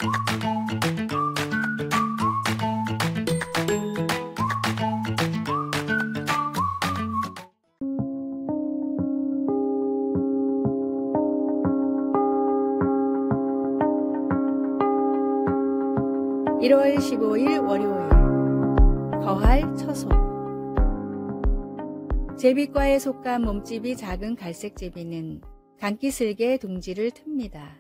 (1월 15일) 월요일 거할 처소. 제비과에 속한 몸집이 작은 갈색제비는 강기슬개 둥지를 틉니다.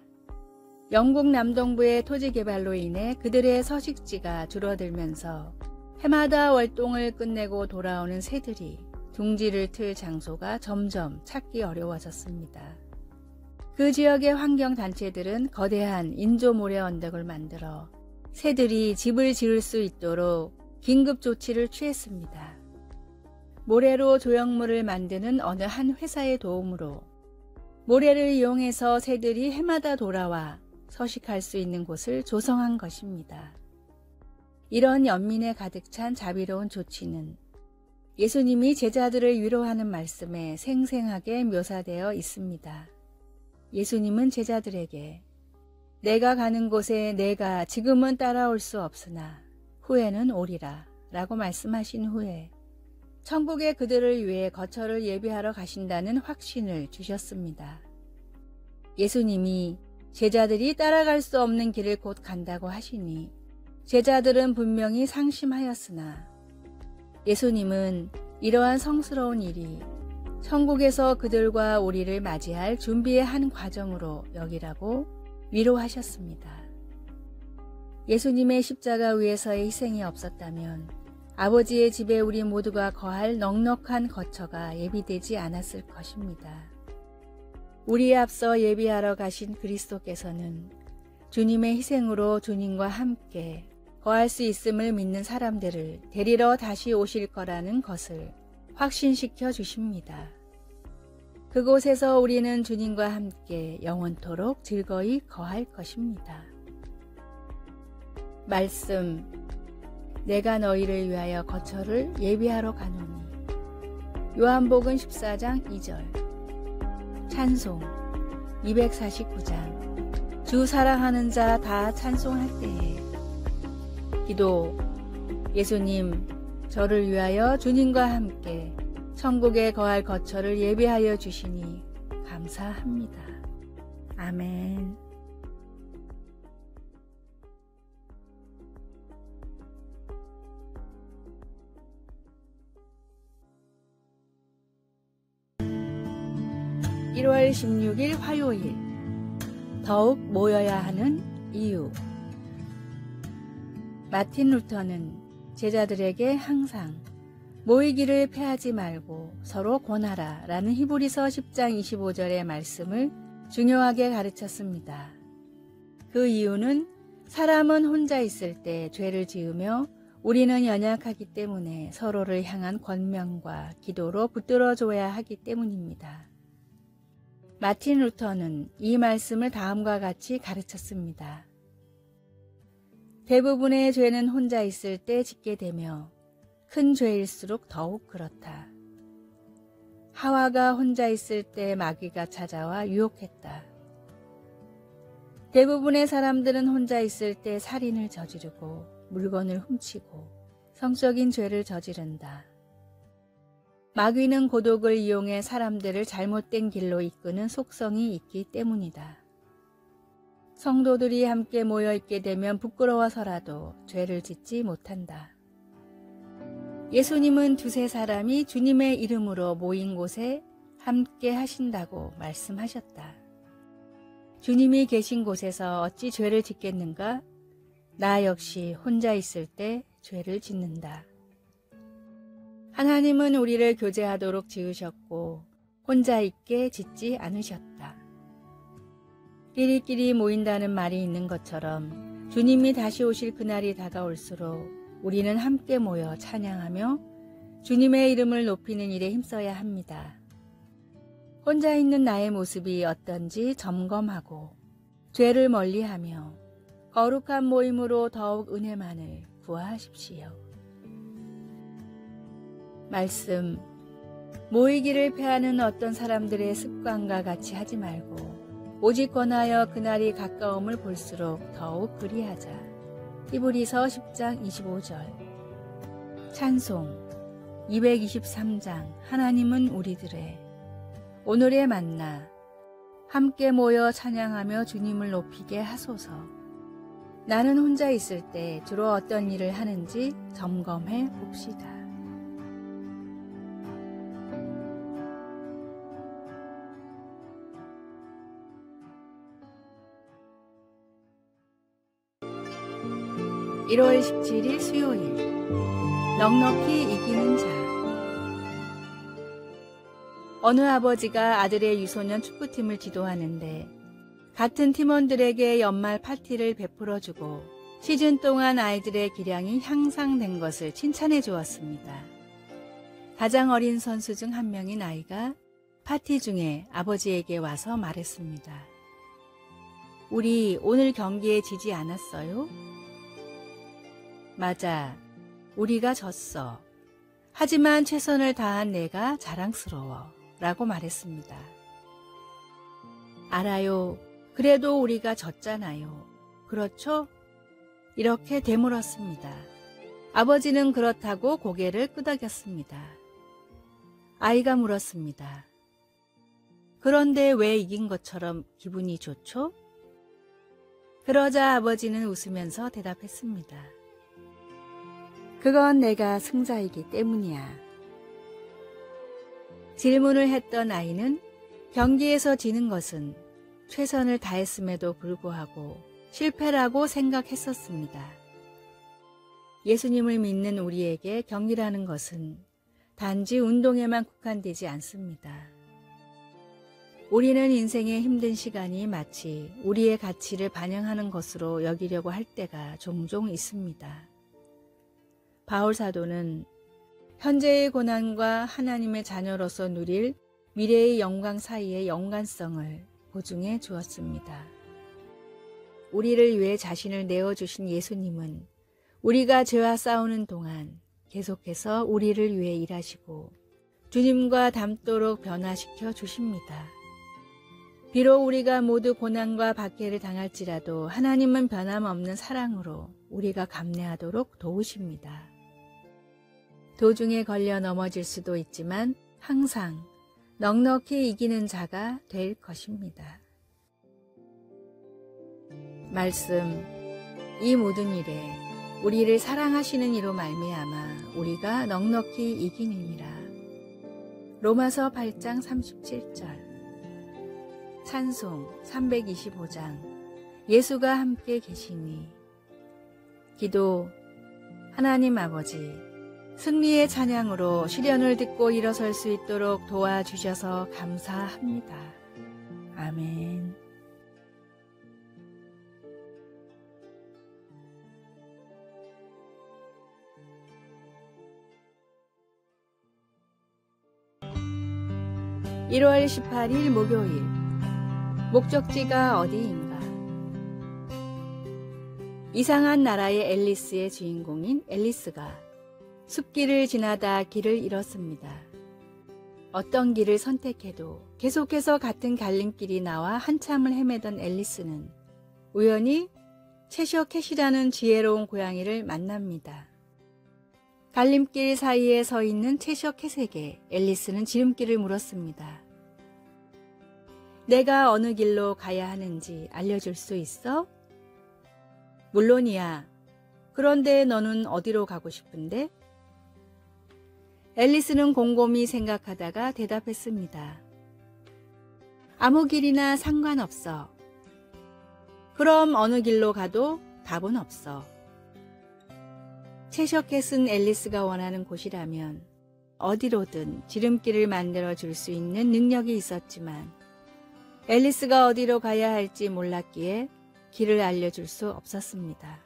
영국 남동부의 토지 개발로 인해 그들의 서식지가 줄어들면서 해마다 월동을 끝내고 돌아오는 새들이 둥지를 틀 장소가 점점 찾기 어려워졌습니다. 그 지역의 환경단체들은 거대한 인조 모래 언덕을 만들어 새들이 집을 지을 수 있도록 긴급 조치를 취했습니다. 모래로 조형물을 만드는 어느 한 회사의 도움으로 모래를 이용해서 새들이 해마다 돌아와 서식할 수 있는 곳을 조성한 것입니다. 이런 연민에 가득 찬 자비로운 조치는 예수님이 제자들을 위로하는 말씀에 생생하게 묘사되어 있습니다. 예수님은 제자들에게 내가 가는 곳에 내가 지금은 따라올 수 없으나 후에는 오리라 라고 말씀하신 후에 천국에 그들을 위해 거처를 예비하러 가신다는 확신을 주셨습니다. 예수님이 제자들이 따라갈 수 없는 길을 곧 간다고 하시니 제자들은 분명히 상심하였으나 예수님은 이러한 성스러운 일이 천국에서 그들과 우리를 맞이할 준비의 한 과정으로 여기라고 위로하셨습니다. 예수님의 십자가 위에서의 희생이 없었다면 아버지의 집에 우리 모두가 거할 넉넉한 거처가 예비되지 않았을 것입니다. 우리에 앞서 예비하러 가신 그리스도께서는 주님의 희생으로 주님과 함께 거할 수 있음을 믿는 사람들을 데리러 다시 오실 거라는 것을 확신시켜 주십니다. 그곳에서 우리는 주님과 함께 영원토록 즐거이 거할 것입니다. 말씀, 내가 너희를 위하여 거처를 예비하러 가노니. 요한복음 14장 2절. 찬송 249장. 주 사랑하는 자 다 찬송할 때에. 기도, 예수님, 저를 위하여 주님과 함께 천국에 거할 거처를 예비하여 주시니 감사합니다. 아멘. (1월 16일) 화요일 더욱 모여야 하는 이유. 마틴 루터는 제자들에게 항상 모이기를 패하지 말고 서로 권하라 라는 히브리서 10장 25절의 말씀을 중요하게 가르쳤습니다. 그 이유는 사람은 혼자 있을 때 죄를 지으며 우리는 연약하기 때문에 서로를 향한 권면과 기도로 붙들어줘야 하기 때문입니다. 마틴 루터는 이 말씀을 다음과 같이 가르쳤습니다. 대부분의 죄는 혼자 있을 때 짓게 되며 큰 죄일수록 더욱 그렇다. 하와가 혼자 있을 때 마귀가 찾아와 유혹했다. 대부분의 사람들은 혼자 있을 때 살인을 저지르고 물건을 훔치고 성적인 죄를 저지른다. 마귀는 고독을 이용해 사람들을 잘못된 길로 이끄는 속성이 있기 때문이다. 성도들이 함께 모여 있게 되면 부끄러워서라도 죄를 짓지 못한다. 예수님은 두세 사람이 주님의 이름으로 모인 곳에 함께 하신다고 말씀하셨다. 주님이 계신 곳에서 어찌 죄를 짓겠는가? 나 역시 혼자 있을 때 죄를 짓는다. 하나님은 우리를 교제하도록 지으셨고 혼자 있게 짓지 않으셨다. 끼리끼리 모인다는 말이 있는 것처럼 주님이 다시 오실 그날이 다가올수록 우리는 함께 모여 찬양하며 주님의 이름을 높이는 일에 힘써야 합니다. 혼자 있는 나의 모습이 어떤지 점검하고 죄를 멀리하며 거룩한 모임으로 더욱 은혜만을 구하십시오. 말씀, 모이기를 패하는 어떤 사람들의 습관과 같이 하지 말고 오직 권하여 그날이 가까움을 볼수록 더욱 그리하자. 히브리서 10장 25절. 찬송 223장. 하나님은 우리들의. 오늘의 만나. 함께 모여 찬양하며 주님을 높이게 하소서. 나는 혼자 있을 때 주로 어떤 일을 하는지 점검해 봅시다. (1월 17일) 수요일. 넉넉히 이기는 자. 어느 아버지가 아들의 유소년 축구팀을 지도하는데 같은 팀원들에게 연말 파티를 베풀어주고 시즌 동안 아이들의 기량이 향상된 것을 칭찬해 주었습니다. 가장 어린 선수 중 한 명인 아이가 파티 중에 아버지에게 와서 말했습니다. 우리 오늘 경기에 지지 않았어요? 맞아, 우리가 졌어. 하지만 최선을 다한 내가 자랑스러워 라고 말했습니다. 알아요. 그래도 우리가 졌잖아요. 그렇죠? 이렇게 되물었습니다. 아버지는 그렇다고 고개를 끄덕였습니다. 아이가 물었습니다. 그런데 왜 이긴 것처럼 기분이 좋죠? 그러자 아버지는 웃으면서 대답했습니다. 그건 내가 승자이기 때문이야. 질문을 했던 아이는 경기에서 지는 것은 최선을 다했음에도 불구하고 실패라고 생각했었습니다. 예수님을 믿는 우리에게 경기라는 것은 단지 운동에만 국한되지 않습니다. 우리는 인생의 힘든 시간이 마치 우리의 가치를 반영하는 것으로 여기려고 할 때가 종종 있습니다. 바울 사도는 현재의 고난과 하나님의 자녀로서 누릴 미래의 영광 사이의 연관성을 보증해 주었습니다. 우리를 위해 자신을 내어주신 예수님은 우리가 죄와 싸우는 동안 계속해서 우리를 위해 일하시고 주님과 닮도록 변화시켜 주십니다. 비록 우리가 모두 고난과 박해를 당할지라도 하나님은 변함없는 사랑으로 우리가 감내하도록 도우십니다. 도중에 걸려 넘어질 수도 있지만 항상 넉넉히 이기는 자가 될 것입니다. 말씀. 이 모든 일에 우리를 사랑하시는 이로 말미암아 우리가 넉넉히 이기느니라. 로마서 8장 37절. 찬송 325장. 예수가 함께 계시니. 기도. 하나님 아버지, 승리의 찬양으로 시련을 딛고 일어설 수 있도록 도와주셔서 감사합니다. 아멘. (1월 18일) 목요일. 목적지가 어디인가? 이상한 나라의 앨리스의 주인공인 앨리스가 숲길을 지나다 길을 잃었습니다. 어떤 길을 선택해도 계속해서 같은 갈림길이 나와 한참을 헤매던 앨리스는 우연히 채셔 캣이라는 지혜로운 고양이를 만납니다. 갈림길 사이에 서 있는 채셔 캣에게 앨리스는 지름길을 물었습니다. 내가 어느 길로 가야 하는지 알려줄 수 있어? 물론이야. 그런데 너는 어디로 가고 싶은데? 앨리스는 곰곰이 생각하다가 대답했습니다. 아무 길이나 상관없어. 그럼 어느 길로 가도 답은 없어. 채셔캣은 앨리스가 원하는 곳이라면 어디로든 지름길을 만들어 줄 수 있는 능력이 있었지만 앨리스가 어디로 가야 할지 몰랐기에 길을 알려줄 수 없었습니다.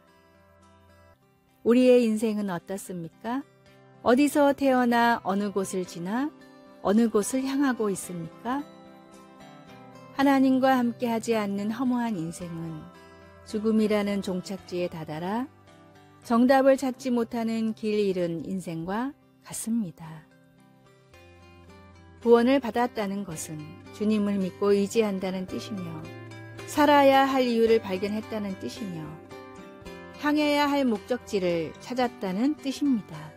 우리의 인생은 어떻습니까? 어디서 태어나 어느 곳을 지나 어느 곳을 향하고 있습니까? 하나님과 함께하지 않는 허무한 인생은 죽음이라는 종착지에 다다라 정답을 찾지 못하는 길 잃은 인생과 같습니다. 구원을 받았다는 것은 주님을 믿고 의지한다는 뜻이며 살아야 할 이유를 발견했다는 뜻이며 향해야 할 목적지를 찾았다는 뜻입니다.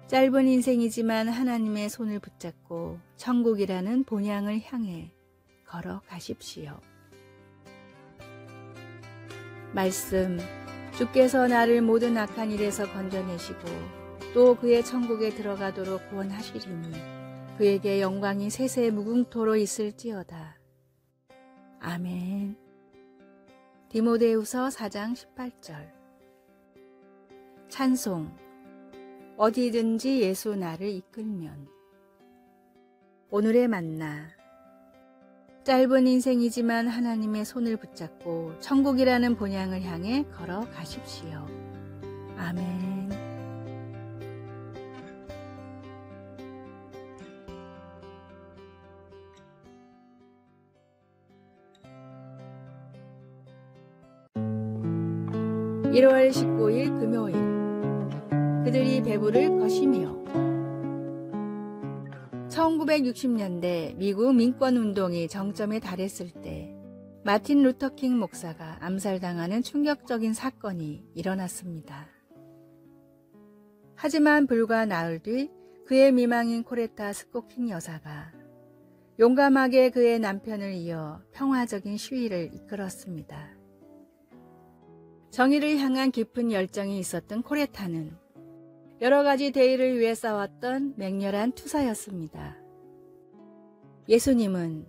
짧은 인생이지만 하나님의 손을 붙잡고 천국이라는 본향을 향해 걸어가십시오. 말씀, 주께서 나를 모든 악한 일에서 건져내시고 또 그의 천국에 들어가도록 구원하시리니 그에게 영광이 세세 무궁토로 있을지어다. 아멘. 디모데후서 4장 18절. 찬송. 어디든지 예수 나를 이끌면. 오늘의 만나. 짧은 인생이지만 하나님의 손을 붙잡고 천국이라는 본향을 향해 걸어가십시오. 아멘. (1월 19일) 금요일. 그들이 배부를 것이며. 1960년대 미국 민권운동이 정점에 달했을 때 마틴 루터킹 목사가 암살당하는 충격적인 사건이 일어났습니다. 하지만 불과 나흘 뒤 그의 미망인 코레타 스코킹 여사가 용감하게 그의 남편을 이어 평화적인 시위를 이끌었습니다. 정의를 향한 깊은 열정이 있었던 코레타는 여러 가지 대의를 위해 싸웠던 맹렬한 투사였습니다. 예수님은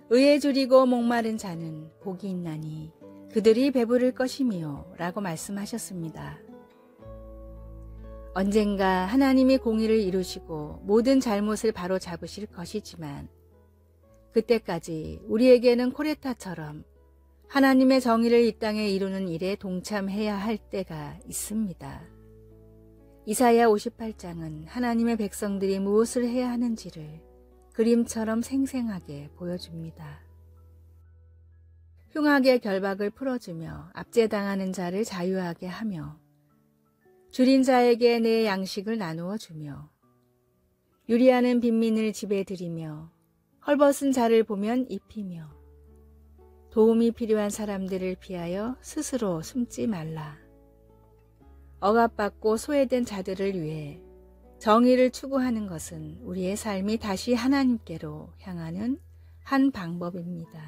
의에 줄이고 목마른 자는 복이 있나니 그들이 배부를 것이며 라고 말씀하셨습니다. 언젠가 하나님이 공의를 이루시고 모든 잘못을 바로 잡으실 것이지만 그때까지 우리에게는 코레타처럼 하나님의 정의를 이 땅에 이루는 일에 동참해야 할 때가 있습니다. 이사야 58장은 하나님의 백성들이 무엇을 해야 하는지를 그림처럼 생생하게 보여줍니다. 흉악의 결박을 풀어주며 압제당하는 자를 자유하게 하며 줄인 자에게 내 양식을 나누어 주며 유리하는 빈민을 집에 들이며 헐벗은 자를 보면 입히며 도움이 필요한 사람들을 피하여 스스로 숨지 말라. 억압받고 소외된 자들을 위해 정의를 추구하는 것은 우리의 삶이 다시 하나님께로 향하는 한 방법입니다.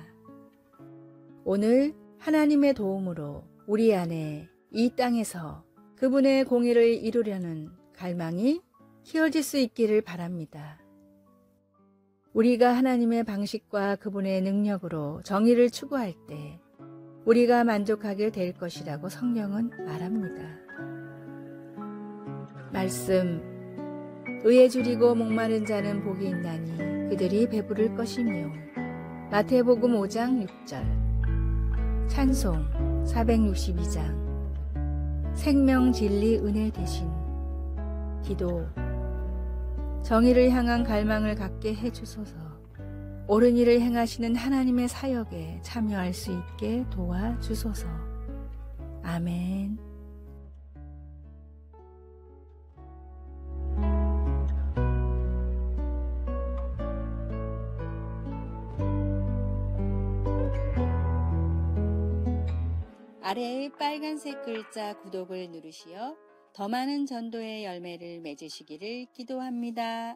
오늘 하나님의 도움으로 우리 안에 이 땅에서 그분의 공의를 이루려는 갈망이 키워질 수 있기를 바랍니다. 우리가 하나님의 방식과 그분의 능력으로 정의를 추구할 때 우리가 만족하게 될 것이라고 성경은 말합니다. 말씀, 의에 줄이고 목마른 자는 복이 있나니 그들이 배부를 것이며. 마태복음 5장 6절. 찬송 462장. 생명 진리 은혜 대신. 기도. 정의를 향한 갈망을 갖게 해주소서. 옳은 일을 행하시는 하나님의 사역에 참여할 수 있게 도와주소서. 아멘. 아래의 빨간색 글자 구독을 누르시어 더 많은 전도의 열매를 맺으시기를 기도합니다.